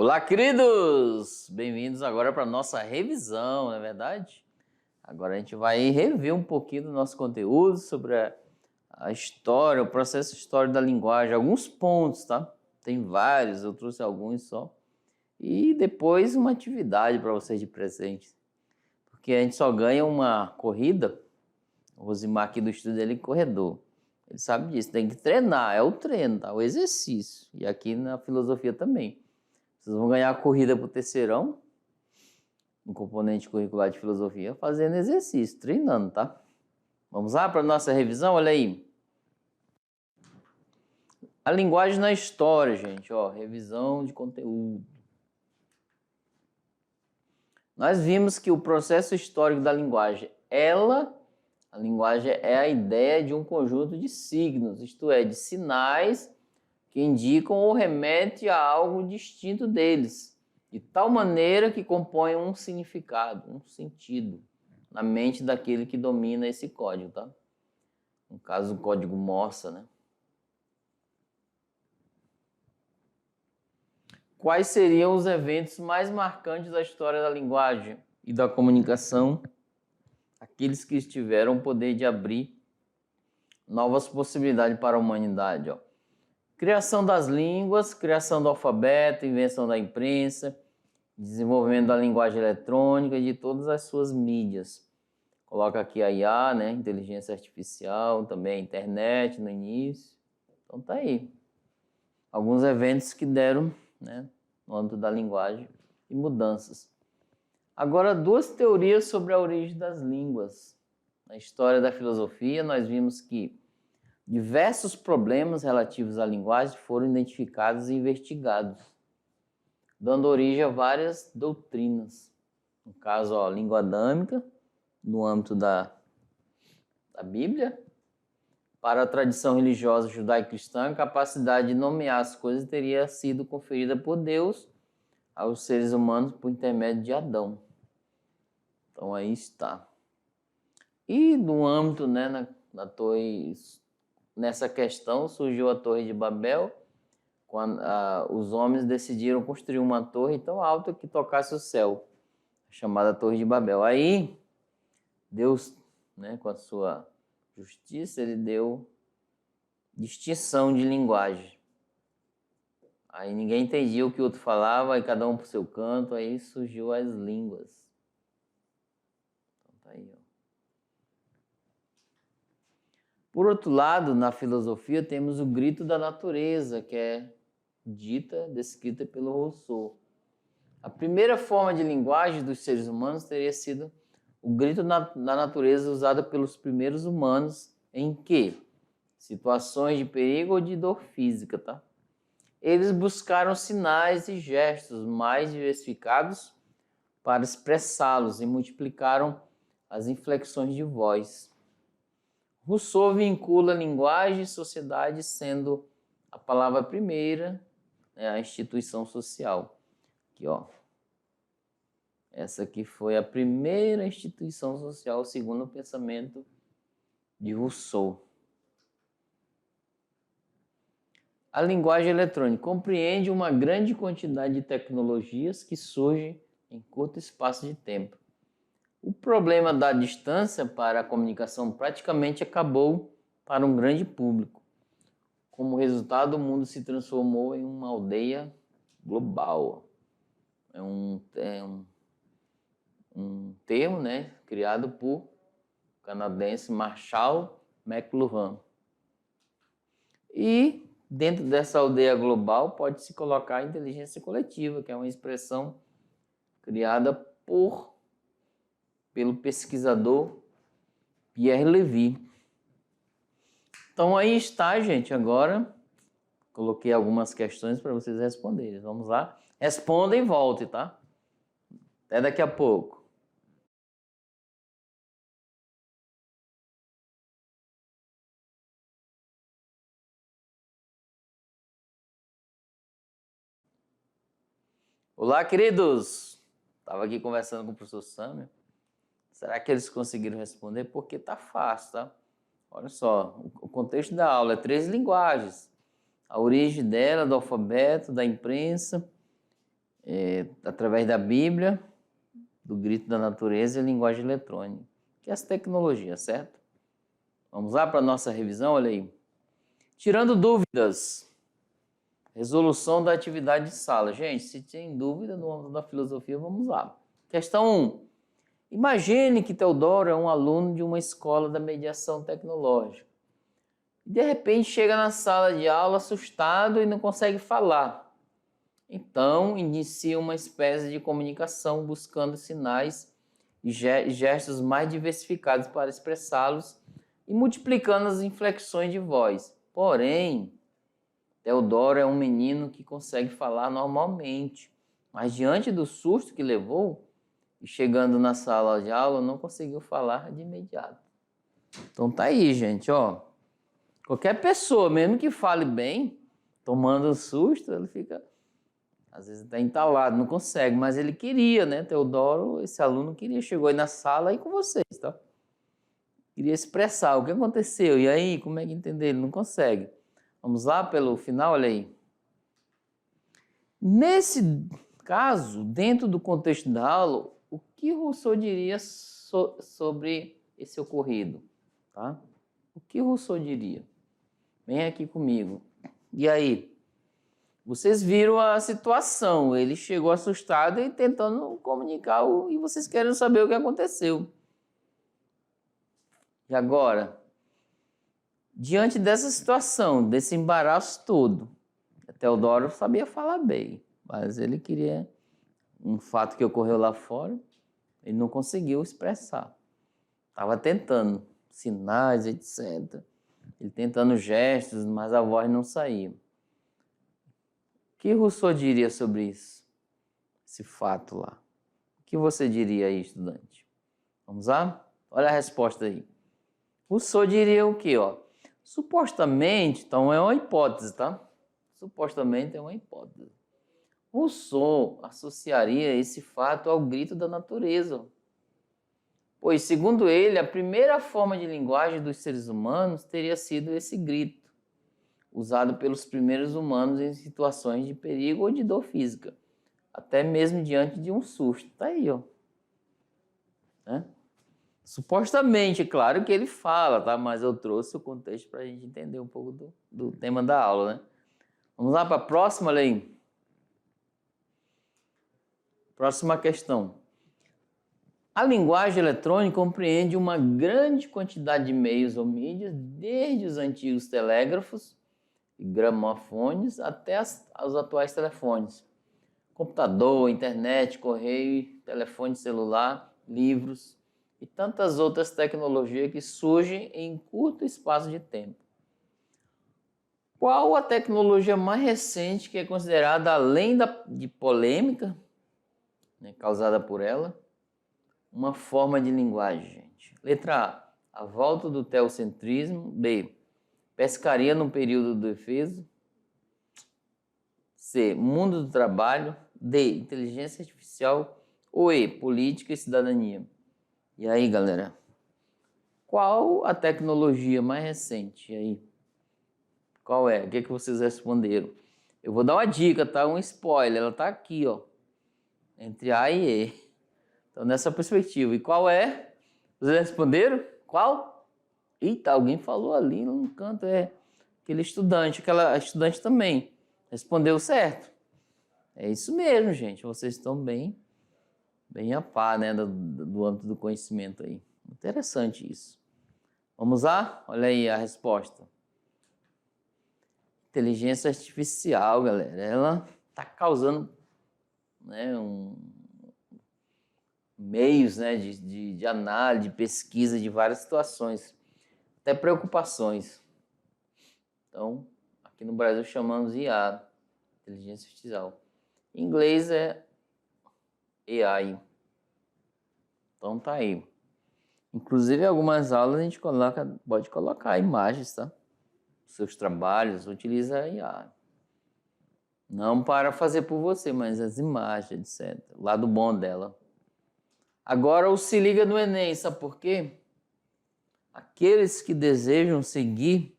Olá, queridos! Bem-vindos agora para a nossa revisão, não é verdade? Agora a gente vai rever um pouquinho do nosso conteúdo sobre a história, o processo histórico da linguagem, alguns pontos, tá? Tem vários, eu trouxe alguns só. E depois uma atividade para vocês de presente. Porque a gente só ganha uma corrida. O Rosimar aqui do estúdio, ele é corredor. Ele sabe disso, tem que treinar, é o treino, tá? O exercício. E aqui na filosofia também. Vocês vão ganhar a corrida para o terceirão, no componente curricular de filosofia, fazendo exercício, treinando, tá? Vamos lá para a nossa revisão? Olha aí. A linguagem na história, gente, ó, revisão de conteúdo. Nós vimos que o processo histórico da linguagem, a linguagem é a ideia de um conjunto de signos, isto é, de sinais que indicam ou remetem a algo distinto deles, de tal maneira que compõem um significado, um sentido, na mente daquele que domina esse código, tá? No caso, o código Morse, né? Quais seriam os eventos mais marcantes da história da linguagem e da comunicação? Aqueles que tiveram o poder de abrir novas possibilidades para a humanidade, ó. Criação das línguas, criação do alfabeto, invenção da imprensa, desenvolvimento da linguagem eletrônica e de todas as suas mídias. Coloca aqui a IA, né? Inteligência artificial, também a internet no início. Então tá aí. Alguns eventos que deram, né, no âmbito da linguagem e mudanças. Agora, duas teorias sobre a origem das línguas. Na história da filosofia, nós vimos que diversos problemas relativos à linguagem foram identificados e investigados, dando origem a várias doutrinas. No caso, ó, língua adâmica, no âmbito da Bíblia. Para a tradição religiosa judaico-cristã, a capacidade de nomear as coisas teria sido conferida por Deus aos seres humanos por intermédio de Adão. Então aí está. E no âmbito, né, na torre, nessa questão surgiu a Torre de Babel, quando os homens decidiram construir uma torre tão alta que tocasse o céu, chamada Torre de Babel. Aí Deus, né, com a sua justiça, ele deu distinção de linguagem. Aí ninguém entendia o que o outro falava, aí cada um pro seu canto, aí surgiu as línguas. Então tá aí, ó. Por outro lado, na filosofia temos o grito da natureza, que é descrita pelo Rousseau. A primeira forma de linguagem dos seres humanos teria sido o grito da natureza usado pelos primeiros humanos em que? Situações de perigo ou de dor física, tá? Eles buscaram sinais e gestos mais diversificados para expressá-los e multiplicaram as inflexões de voz. Rousseau vincula linguagem e sociedade sendo a palavra primeira, né, a instituição social. Aqui, ó. Essa aqui foi a primeira instituição social segundo o pensamento de Rousseau. A linguagem eletrônica compreende uma grande quantidade de tecnologias que surgem em curto espaço de tempo. O problema da distância para a comunicação praticamente acabou para um grande público. Como resultado, o mundo se transformou em uma aldeia global. É um termo, né, criado por canadense Marshall McLuhan. E dentro dessa aldeia global pode-se colocar a inteligência coletiva, que é uma expressão criada pelo pesquisador Pierre Levy. Então aí está, gente. Agora coloquei algumas questões para vocês responderem. Vamos lá? Responda e volte, tá? Até daqui a pouco. Olá, queridos! Estava aqui conversando com o professor Samuel. Será que eles conseguiram responder? Porque tá fácil, tá? Olha só, o contexto da aula é 3 linguagens. A origem dela, do alfabeto, da imprensa, através da Bíblia, do grito da natureza e linguagem eletrônica, que é as tecnologias, certo? Vamos lá para a nossa revisão, olha aí. Tirando dúvidas, resolução da atividade de sala. Gente, se tem dúvida no âmbito da filosofia, vamos lá. Questão 1. Imagine que Teodoro é um aluno de uma escola da mediação tecnológica. De repente chega na sala de aula assustado e não consegue falar. Então, inicia uma espécie de comunicação buscando sinais e gestos mais diversificados para expressá-los e multiplicando as inflexões de voz. Porém, Teodoro é um menino que consegue falar normalmente, mas diante do susto que levou, e chegando na sala de aula, não conseguiu falar de imediato. Então tá aí, gente, ó. Qualquer pessoa, mesmo que fale bem, tomando susto, ele fica, às vezes até entalado, não consegue, mas ele queria, né? Teodoro, esse aluno queria, chegou aí na sala aí com vocês, tá? Queria expressar o que aconteceu, e aí, como é que entender? Ele não consegue. Vamos lá pelo final, olha aí. Nesse caso, dentro do contexto da aula, o que Rousseau diria sobre esse ocorrido? Tá? O que Rousseau diria? Vem aqui comigo. E aí? Vocês viram a situação. Ele chegou assustado e tentando comunicar e vocês querem saber o que aconteceu. E agora? Diante dessa situação, desse embaraço todo, Teodoro sabia falar bem, mas ele queria um fato que ocorreu lá fora, ele não conseguiu expressar. Estava tentando sinais, etc. Ele tentando gestos, mas a voz não saía. O que Rousseau diria sobre isso? Esse fato lá. O que você diria aí, estudante? Vamos lá? Olha a resposta aí. Rousseau diria o quê, ó? Supostamente, então é uma hipótese, tá? Supostamente é uma hipótese. Rousseau associaria esse fato ao grito da natureza. Pois, segundo ele, a primeira forma de linguagem dos seres humanos teria sido esse grito, usado pelos primeiros humanos em situações de perigo ou de dor física, até mesmo diante de um susto. Tá aí, ó. Né? Supostamente, claro que ele fala, tá? Mas eu trouxe o contexto para a gente entender um pouco do tema da aula, né? Vamos lá para a próxima, olha aí. Próxima questão. A linguagem eletrônica compreende uma grande quantidade de meios ou mídias, desde os antigos telégrafos e gramofones até os atuais telefones. Computador, internet, correio, telefone celular, livros e tantas outras tecnologias que surgem em curto espaço de tempo. Qual a tecnologia mais recente que é considerada, além de polêmica, né, causada por ela, uma forma de linguagem, gente? Letra A volta do teocentrismo. B, pescaria no período do Efeso. C, mundo do trabalho. D, inteligência artificial. Ou E, política e cidadania. E aí, galera? Qual a tecnologia mais recente? E aí? Qual é? O que vocês responderam? Eu vou dar uma dica, tá? Um spoiler. Ela tá aqui, ó. Entre A e E. Então, nessa perspectiva. E qual é? Vocês responderam? Qual? Eita, alguém falou ali no canto. É aquele estudante. Aquela estudante também. Respondeu certo. É isso mesmo, gente. Vocês estão bem a par, né? Do âmbito do conhecimento aí. Interessante isso. Vamos lá? Olha aí a resposta. Inteligência artificial, galera. Ela está causando, né, meios, né, de análise, de pesquisa de várias situações, até preocupações. Então, aqui no Brasil chamamos IA, inteligência artificial. Em inglês é AI. Então tá aí. Inclusive, em algumas aulas a gente pode colocar imagens, tá? Seus trabalhos, utiliza a IA. Não para fazer por você, mas as imagens, etc. O lado bom dela. Agora, o Se Liga no Enem, sabe por quê? Aqueles que desejam seguir,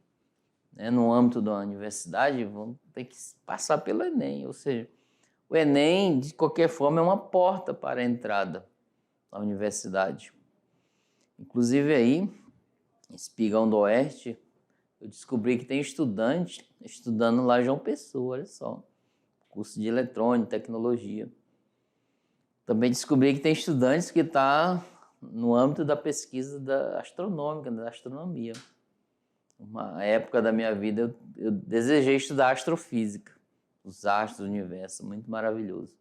né, no âmbito da universidade vão ter que passar pelo Enem, ou seja, O Enem, de qualquer forma, é uma porta para a entrada na universidade. Inclusive aí, em Espigão do Oeste, eu descobri que tem estudante estudando lá em João Pessoa, olha só, curso de eletrônica, tecnologia. Também descobri que tem estudantes que estão no âmbito da pesquisa astronômica, da astronomia. Uma época da minha vida eu desejei estudar astrofísica, os astros do universo, muito maravilhoso.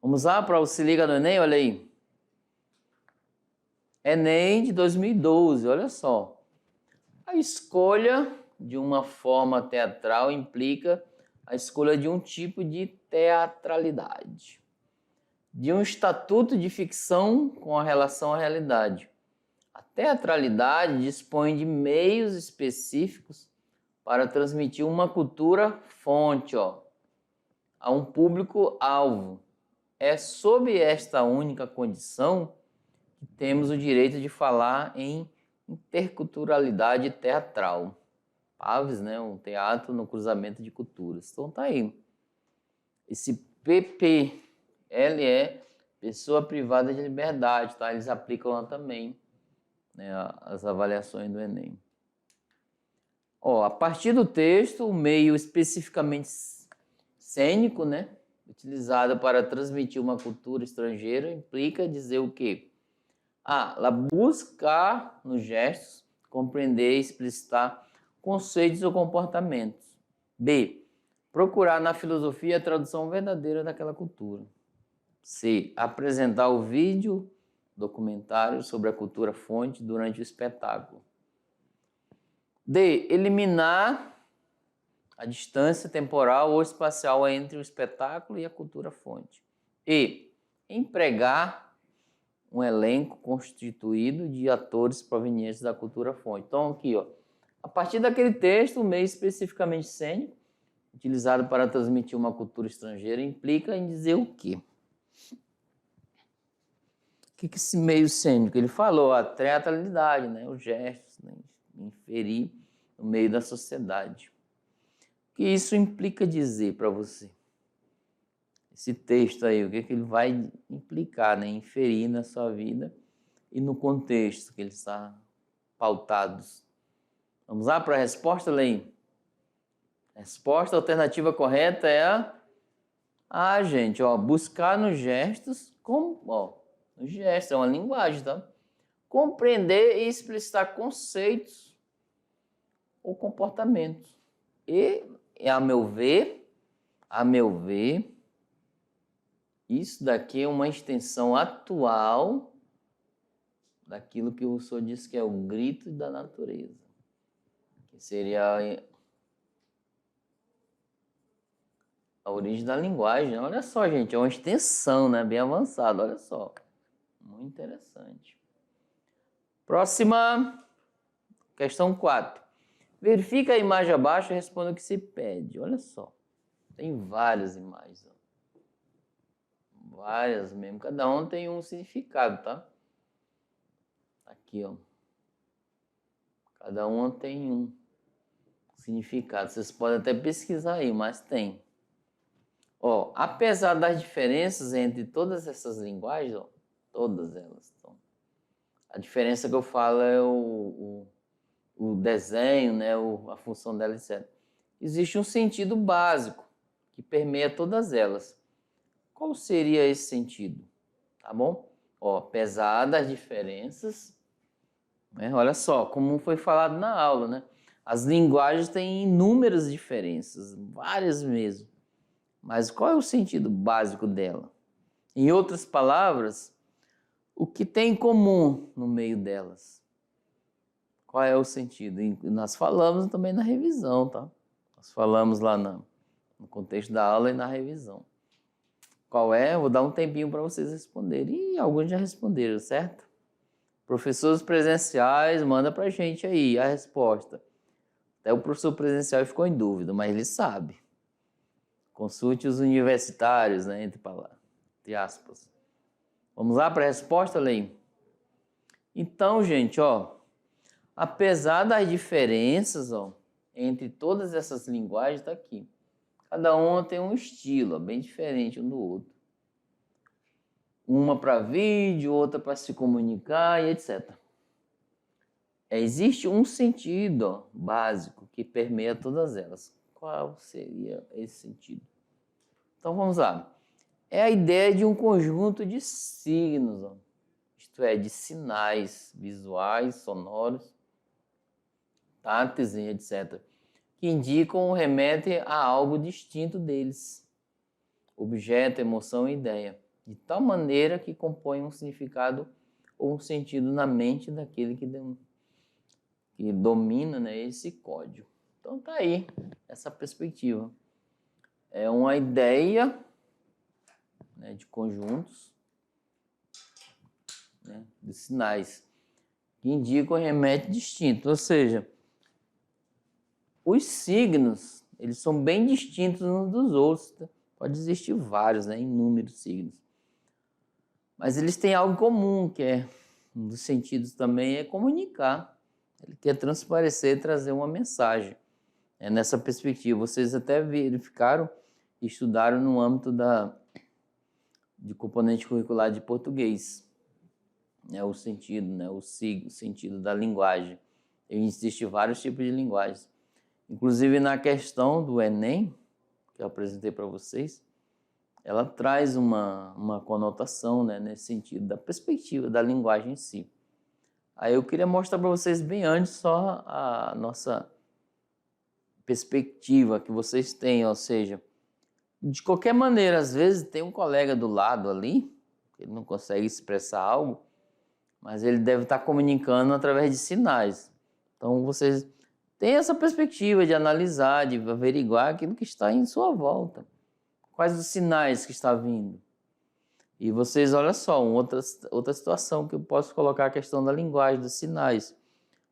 Vamos lá para o Se Liga no Enem, olha aí. Enem de 2012, olha só. A escolha de uma forma teatral implica a escolha de um tipo de teatralidade, de um estatuto de ficção com a relação à realidade. A teatralidade dispõe de meios específicos para transmitir uma cultura fonte, a um público-alvo. É sob esta única condição que temos o direito de falar em interculturalidade teatral. PAVS, né? Um teatro no cruzamento de culturas. Então tá aí. Esse PPL é pessoa privada de liberdade, tá? Eles aplicam lá também, né, as avaliações do Enem. A partir do texto, o meio especificamente cênico, né, utilizado para transmitir uma cultura estrangeira, implica dizer o quê? Ela buscar nos gestos compreender e explicitar conceitos ou comportamentos. B. Procurar na filosofia a tradução verdadeira daquela cultura. C. Apresentar o vídeo documentário sobre a cultura fonte durante o espetáculo. D. Eliminar a distância temporal ou espacial entre o espetáculo e a cultura fonte. E. Empregar um elenco constituído de atores provenientes da cultura fonte. Então, aqui, a partir daquele texto, o meio especificamente cênico, utilizado para transmitir uma cultura estrangeira, implica em dizer o quê? O que esse meio cênico? Ele falou a teatralidade, né? Os gestos, né? Inferir no meio da sociedade. O que isso implica dizer para você? Esse texto aí, o que ele vai implicar, né? Inferir na sua vida e no contexto que ele está pautado. Vamos lá para a resposta, Lei? Resposta alternativa correta é gente, buscar nos gestos, nos gestos, é uma linguagem, tá? Compreender e explicitar conceitos ou comportamentos. E, a meu ver, isso daqui é uma extensão atual daquilo que o Rousseau disse que é o grito da natureza, que seria a origem da linguagem. Olha só, gente, é uma extensão, né? Bem avançada, olha só. Muito interessante. Próxima, questão 4. Verifica a imagem abaixo e responda o que se pede. Olha só, tem várias imagens. Várias mesmo, cada um tem um significado, tá? Aqui, cada uma tem um significado. Vocês podem até pesquisar aí, mas tem. Apesar das diferenças entre todas essas linguagens, todas elas. A diferença que eu falo é o desenho, né, a função dela, etc. Existe um sentido básico que permeia todas elas. Qual seria esse sentido? Tá bom? Apesar das diferenças, né, olha só, como foi falado na aula, né? As linguagens têm inúmeras diferenças, várias mesmo. Mas qual é o sentido básico dela? Em outras palavras, o que tem em comum no meio delas? Qual é o sentido? E nós falamos também na revisão, tá? Nós falamos lá no contexto da aula e na revisão. Qual é? Eu vou dar um tempinho para vocês responderem. E alguns já responderam, certo? Professores presenciais, manda pra gente aí a resposta. Até o professor presencial ficou em dúvida, mas ele sabe. Consulte os universitários, né, entre aspas. Vamos lá para a resposta, Lei? Então, gente, apesar das diferenças, entre todas essas linguagens, está aqui. Cada uma tem um estilo, bem diferente um do outro. Uma para vídeo, outra para se comunicar e etc. Existe um sentido básico que permeia todas elas. Qual seria esse sentido? Então vamos lá. É a ideia de um conjunto de signos, isto é, de sinais visuais, sonoros, táteis e etc., que indicam ou remetem a algo distinto deles, objeto, emoção e ideia, de tal maneira que compõem um significado ou um sentido na mente daquele que domina, né, esse código. Então tá aí essa perspectiva. É uma ideia, né, de conjuntos, né, de sinais que indicam e remetem distinto, ou seja, os signos, eles são bem distintos uns dos outros. Tá? Pode existir vários, né, inúmeros signos. Mas eles têm algo em comum, que é, um dos sentidos também é comunicar. Ele quer transparecer e trazer uma mensagem. É nessa perspectiva. Vocês até verificaram e estudaram no âmbito de componente curricular de português. O sentido, né, o sentido da linguagem. Existem vários tipos de linguagens. Inclusive na questão do Enem, que eu apresentei para vocês, ela traz uma conotação, né, nesse sentido, da perspectiva da linguagem em si. Aí eu queria mostrar para vocês bem antes só a nossa perspectiva que vocês têm, ou seja, de qualquer maneira, às vezes tem um colega do lado ali, ele não consegue expressar algo, mas ele deve estar comunicando através de sinais. Então vocês têm essa perspectiva de analisar, de averiguar aquilo que está em sua volta. Quais os sinais que está vindo? E vocês, olha só, outra situação que eu posso colocar a questão da linguagem, dos sinais.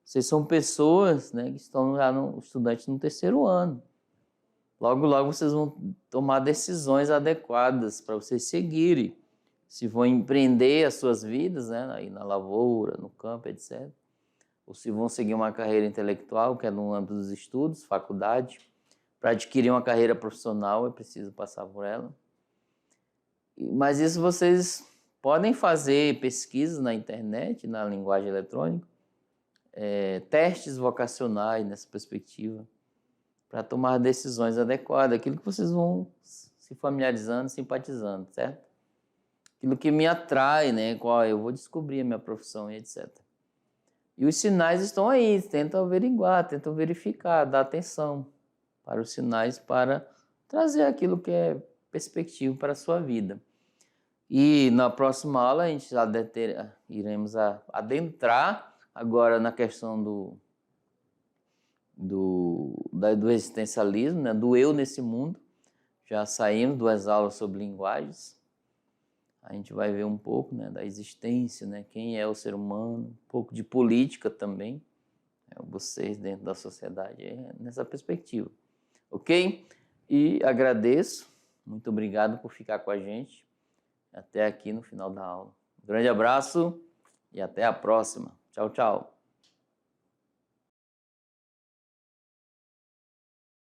Vocês são pessoas, né, que estão já estudantes no terceiro ano. Logo, logo vocês vão tomar decisões adequadas para vocês seguirem. Se vão empreender as suas vidas, né, aí na lavoura, no campo, etc. Ou se vão seguir uma carreira intelectual, que é no âmbito dos estudos, faculdade. Para adquirir uma carreira profissional, é preciso passar por ela. Mas isso vocês podem fazer pesquisas na internet, na linguagem eletrônica, testes vocacionais nessa perspectiva, para tomar decisões adequadas, aquilo que vocês vão se familiarizando, simpatizando, certo? Aquilo que me atrai, né? Qual eu vou descobrir a minha profissão e etc. E os sinais estão aí, tentam averiguar, tentam verificar, dar atenção para os sinais, para trazer aquilo que é perspectiva para a sua vida. E na próxima aula a gente já iremos adentrar agora na questão do existencialismo, né? Do eu nesse mundo. Já saímos 2 aulas sobre linguagens. A gente vai ver um pouco, né, da existência, né? Quem é o ser humano, um pouco de política também, vocês dentro da sociedade, nessa perspectiva. Ok? E agradeço, muito obrigado por ficar com a gente até aqui no final da aula. Um grande abraço e até a próxima. Tchau, tchau.